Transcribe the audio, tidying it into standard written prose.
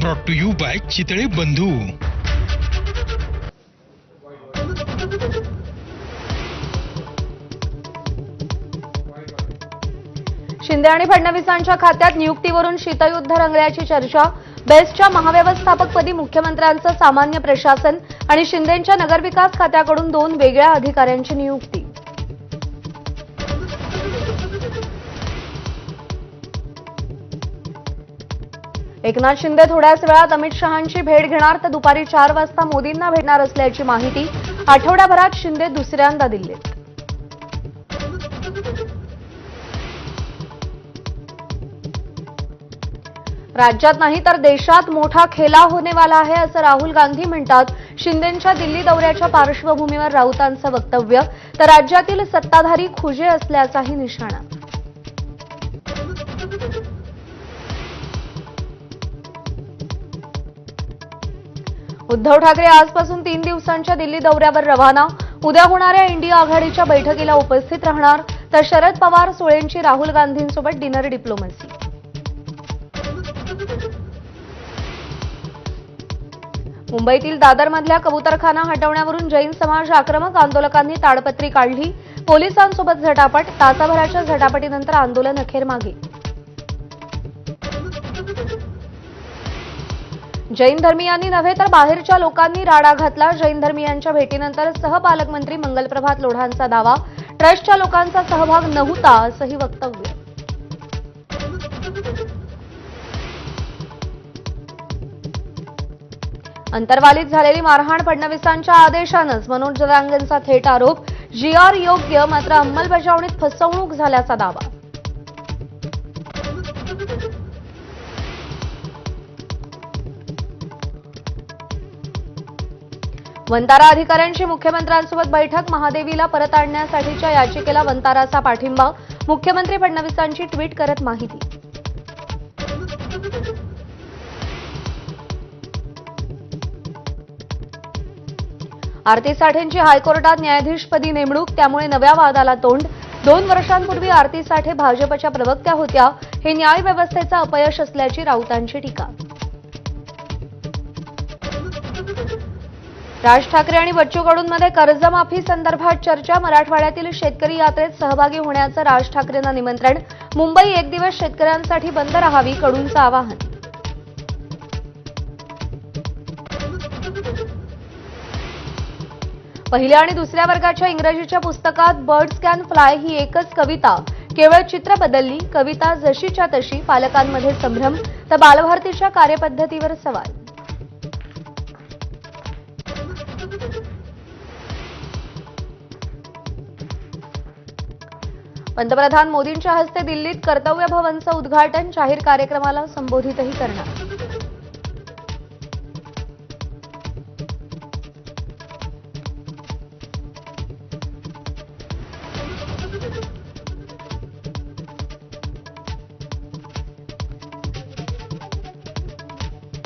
Brought to you by Chitale Bandhu. Shinde आणि फडणवीसांच्या खात्यात नियुक्तीवरून शीतयुद्ध रंगल्याची चर्चा। बेस्टच्या महाव्यवस्थापकपदी मुख्यमंत्र्यांचं सामान्य प्रशासन आणि शिंदेंच्या नगरविकास खात्याकडून 2 वेगळ्या अधिकाऱ्यांची नियुक्ती। एकनाथ शिंदे थोड्याच वेळात अमित शहांची भेट घेणार, तर दुपारी 4 वाजता मोदींना भेटणार असल्याची माहिती। आठवड्याभरात शिंदे दुसऱ्यांदा दिल्लीत। राज्यात नाही तर देशात मोठा खेला होने वाला है असं राहुल गांधी म्हणतात। शिंदेंच्या दिल्ली दौऱ्याच्या पार्श्वभूमीवर राऊतांचं वक्तव्य, तर राज्यातील सत्ताधारी खुजे असल्याचाही निशाणा। उद्धव ठाकरे आजपासून 3 दिवसांच्या दिल्ली दौऱ्यावर रवाना। उद्या होणाऱ्या इंडिया आघाडीच्या बैठकीला उपस्थित राहणार, तर शरद पवार सोळेंची राहुल गांधींसोबत डिनर डिप्लोमसी। मुंबईतील दादरमधल्या कबूतरखाना हटवण्यावरून जैन समाज आक्रमक। आंदोलकांनी ताडपत्री काढली, पोलिसांसोबत झटापट। तासाभराच्या झटापटीनंतर आंदोलन अखेर मागे। जैन धर्मीयांनी नव्हे तर बाहेरच्या लोकांनी राडा घातला। जैन धर्मीयांच्या भेटीनंतर सहपालकमंत्री मंगलप्रभात लोढांचा दावा, ट्रस्टच्या लोकांचा सहभाग नव्हता असंही वक्तव्य। अंतर्वालीत झालेली मारहाण फडणवीसांच्या आदेशानंच, मनोज जरांगेंचा थेट आरोप। GR योग्य, मात्र अंमलबजावणीत फसवणूक झाल्याचा दावा। वंतारा अधिकाऱ्यांची मुख्यमंत्र्यांसोबत बैठक। महादेवीला परत आणण्यासाठीच्या याचिकेला वंताराचा पाठिंबा। मुख्यमंत्री फडणवीसांची ट्विट करत माहिती। आरती साठेंची हायकोर्टात न्यायाधीशपदी नेमणूक, त्यामुळे नव्या वादाला तोंड। 2 वर्षांपूर्वी आरती साठे भाजपच्या प्रवक्त्या होत्या, हे न्याय व्यवस्थेचं अपयश असल्याची राऊतांची टीका। राज ठाकरे आणि बच्चू कडूंमध्ये कर्जमाफी संदर्भात चर्चा। मराठवाड्यातील शेतकरी यात्रेत सहभागी होण्याचं राज ठाकरेंना निमंत्रण। मुंबई 1 दिवस शेतकऱ्यांसाठी बंद राहावी, कडूंचं आवाहन। पहिल्या आणि दुसऱ्या वर्गाच्या इंग्रजीच्या पुस्तकात बर्ड्स कॅन फ्लाय ही एकच कविता, केवळ चित्र बदलली। कविता जशीच्या तशी, पालकांमध्ये संभ्रम, तर बालभारतीच्या कार्यपद्धतीवर सवाल। पंतप्रधान मोदींच्या हस्ते दिल्लीत कर्तव्य भवनचं उद्घाटन। जाहीर कार्यक्रमाला संबोधितही करणार।